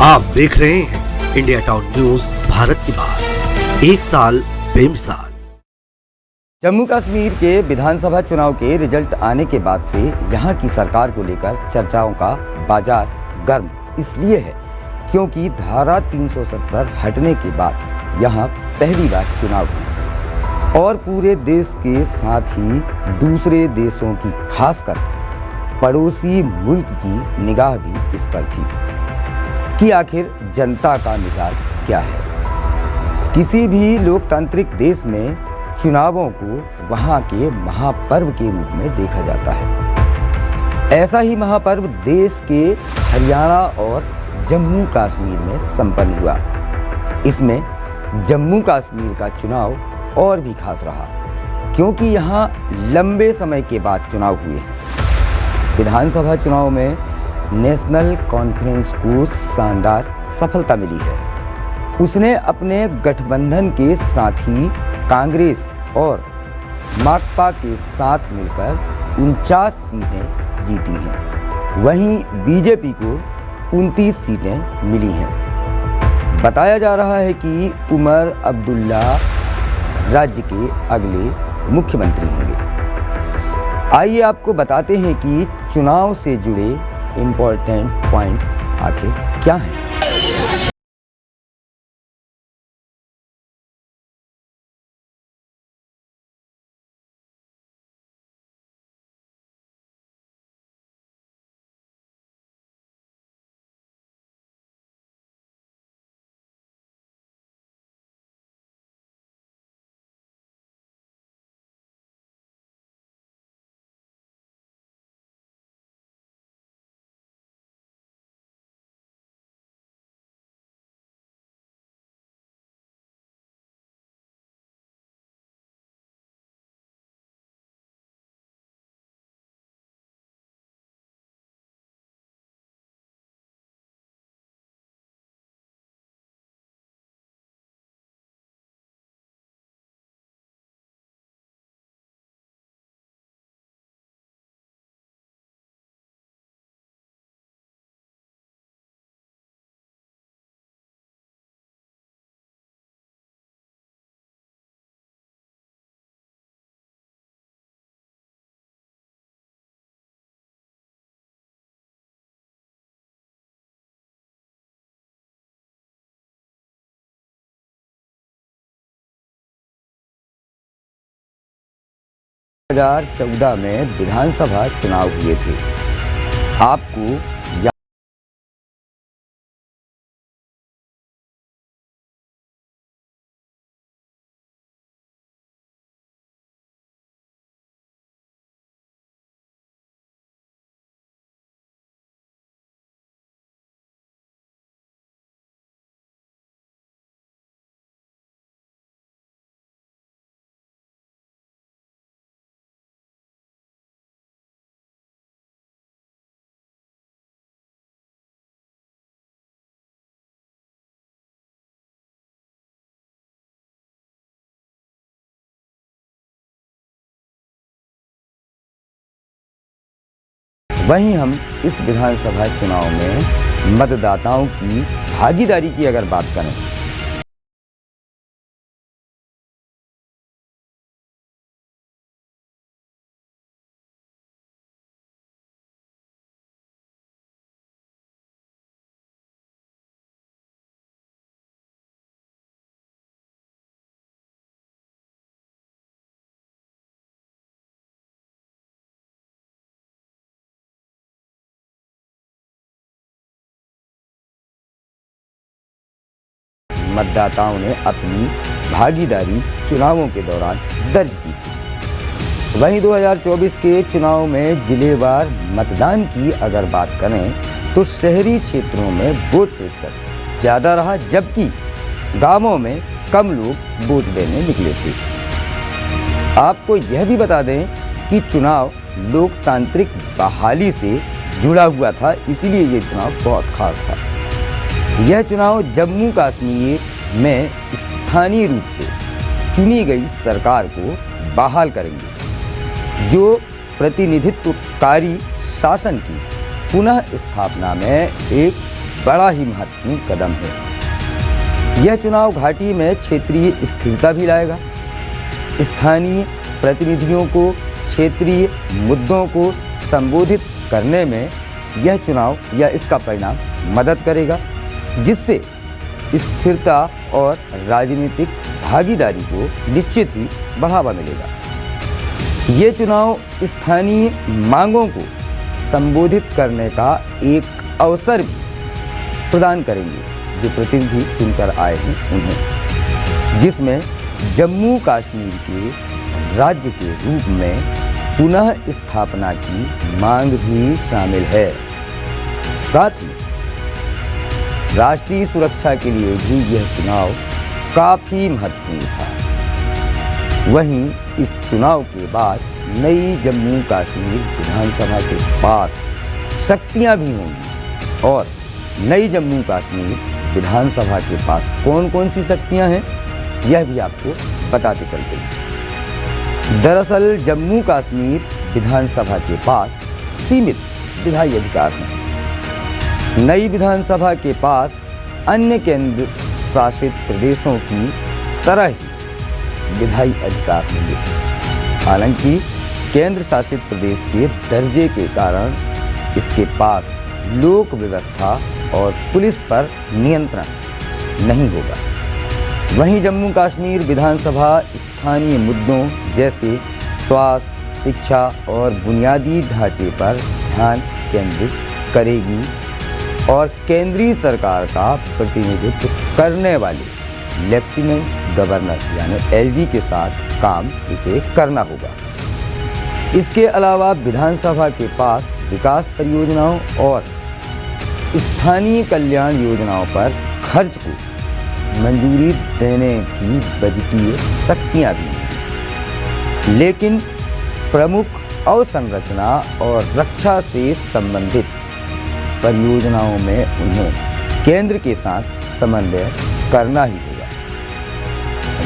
आप देख रहे हैं इंडिया टाउन न्यूज, भारत की बात, एक साल बेमिसाल। जम्मू कश्मीर के विधानसभा चुनाव के रिजल्ट आने के बाद से यहां की सरकार को लेकर चर्चाओं का बाजार गर्म इसलिए है क्योंकि धारा 370 हटने के बाद यहां पहली बार चुनाव हुआ और पूरे देश के साथ ही दूसरे देशों की, खासकर पड़ोसी मुल्क की निगाह भी इस पर थी कि आखिर जनता का मिजाज क्या है। किसी भी लोकतांत्रिक देश में चुनावों को वहां के महापर्व के रूप में देखा जाता है। ऐसा ही महापर्व देश के हरियाणा और जम्मू कश्मीर में संपन्न हुआ। इसमें जम्मू कश्मीर का चुनाव और भी खास रहा क्योंकि यहाँ लंबे समय के बाद चुनाव हुए हैं। विधानसभा चुनाव में नेशनल कॉन्फ्रेंस को शानदार सफलता मिली है। उसने अपने गठबंधन के साथी कांग्रेस और माकपा के साथ मिलकर 49 सीटें जीती हैं। वहीं बीजेपी को 29 सीटें मिली हैं। बताया जा रहा है कि उमर अब्दुल्ला राज्य के अगले मुख्यमंत्री होंगे। आइए आपको बताते हैं कि चुनाव से जुड़े इम्पोर्टेंट पॉइंट्स आखिर क्या हैं। दो 2014 में विधानसभा चुनाव हुए थे। आपको वहीं हम इस विधानसभा चुनाव में मतदाताओं की भागीदारी की अगर बात करें मतदाताओं ने अपनी भागीदारी चुनावों के दौरान दर्ज की थी। वहीं 2024 के चुनाव में जिलेवार मतदान की अगर बात करें तो शहरी क्षेत्रों में वोट प्रतिशत ज़्यादा रहा जबकि गांवों में कम लोग वोट देने निकले थे। आपको यह भी बता दें कि चुनाव लोकतांत्रिक बहाली से जुड़ा हुआ था, इसीलिए ये चुनाव बहुत खास था। यह चुनाव जम्मू कश्मीर में स्थानीय रूप से चुनी गई सरकार को बहाल करेंगे, जो प्रतिनिधित्वकारी शासन की पुनः स्थापना में एक बड़ा ही महत्वपूर्ण कदम है। यह चुनाव घाटी में क्षेत्रीय स्थिरता भी लाएगा। स्थानीय प्रतिनिधियों को क्षेत्रीय मुद्दों को संबोधित करने में यह चुनाव या इसका परिणाम मदद करेगा, जिससे स्थिरता और राजनीतिक भागीदारी को निश्चित ही बढ़ावा मिलेगा। ये चुनाव स्थानीय मांगों को संबोधित करने का एक अवसर भी प्रदान करेंगे, जो प्रतिनिधि चुनकर आए हैं उन्हें, जिसमें जम्मू कश्मीर के राज्य के रूप में पुनः स्थापना की मांग भी शामिल है। साथ ही राष्ट्रीय सुरक्षा के लिए भी यह चुनाव काफ़ी महत्वपूर्ण था। वहीं इस चुनाव के बाद नई जम्मू कश्मीर विधानसभा के पास शक्तियां भी होंगी, और नई जम्मू कश्मीर विधानसभा के पास कौन कौन सी शक्तियां हैं, यह भी आपको बताते चलते हैं। दरअसल जम्मू कश्मीर विधानसभा के पास सीमित विधायी अधिकार हैं। नई विधानसभा के पास अन्य केंद्र शासित प्रदेशों की तरह ही विधायी अधिकार होंगे। हालांकि केंद्र शासित प्रदेश के दर्जे के कारण इसके पास लोक व्यवस्था और पुलिस पर नियंत्रण नहीं होगा। वहीं जम्मू कश्मीर विधानसभा स्थानीय मुद्दों जैसे स्वास्थ्य, शिक्षा और बुनियादी ढांचे पर ध्यान केंद्रित करेगी, और केंद्रीय सरकार का प्रतिनिधित्व करने वाले लेफ्टिनेंट गवर्नर यानी एलजी के साथ काम इसे करना होगा। इसके अलावा विधानसभा के पास विकास परियोजनाओं और स्थानीय कल्याण योजनाओं पर खर्च को मंजूरी देने की बजटीय शक्तियां भी हैं। लेकिन प्रमुख अवसंरचना और रक्षा से संबंधित परियोजनाओं में उन्हें केंद्र के साथ समन्वय करना ही होगा।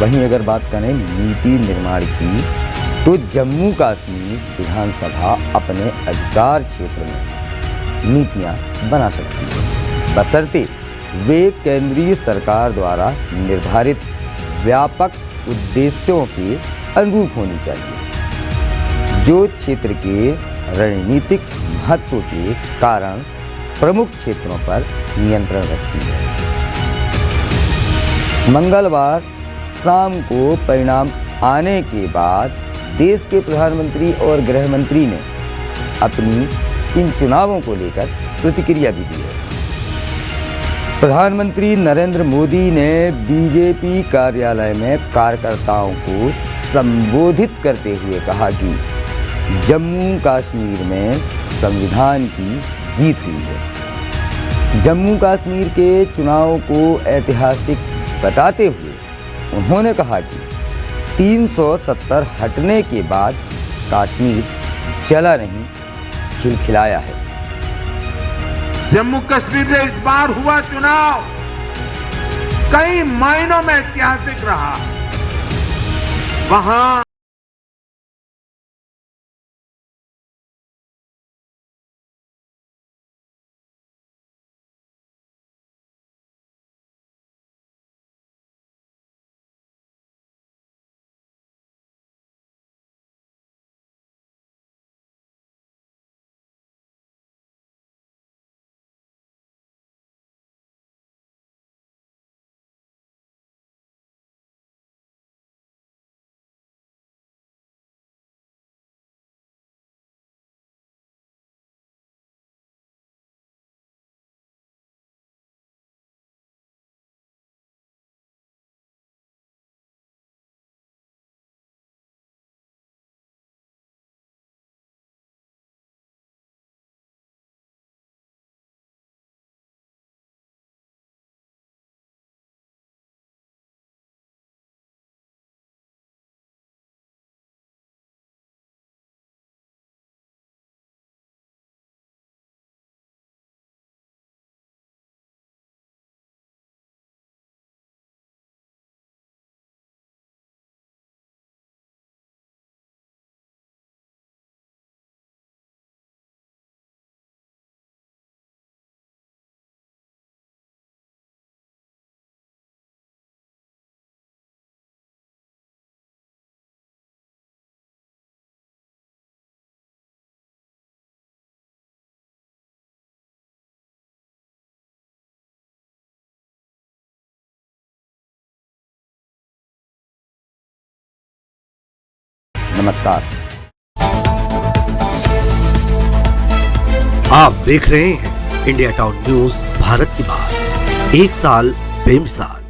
वहीं अगर बात करें नीति निर्माण की, तो जम्मू कश्मीर विधानसभा अपने अधिकार क्षेत्र में नीतियां बना सकती है, बशर्ते वे केंद्रीय सरकार द्वारा निर्धारित व्यापक उद्देश्यों के अनुरूप होनी चाहिए, जो क्षेत्र के रणनीतिक महत्व के कारण प्रमुख क्षेत्रों पर नियंत्रण रखती है। मंगलवार शाम को परिणाम आने के बाद देश के प्रधानमंत्री और गृह मंत्री ने अपनी इन चुनावों को लेकर प्रतिक्रिया भी दी है। प्रधानमंत्री नरेंद्र मोदी ने बीजेपी कार्यालय में कार्यकर्ताओं को संबोधित करते हुए कहा कि जम्मू कश्मीर में संविधान की जीत हुई है। जम्मू कश्मीर के चुनाव को ऐतिहासिक बताते हुए उन्होंने कहा कि 370 हटने के बाद कश्मीर चला नहीं, खिलखिलाया है। जम्मू कश्मीर में इस बार हुआ चुनाव कई मायनों में ऐतिहासिक रहा। वहां नमस्कार। आप देख रहे हैं इंडिया टाउन न्यूज भारत की बात, एक साल बेमिसाल।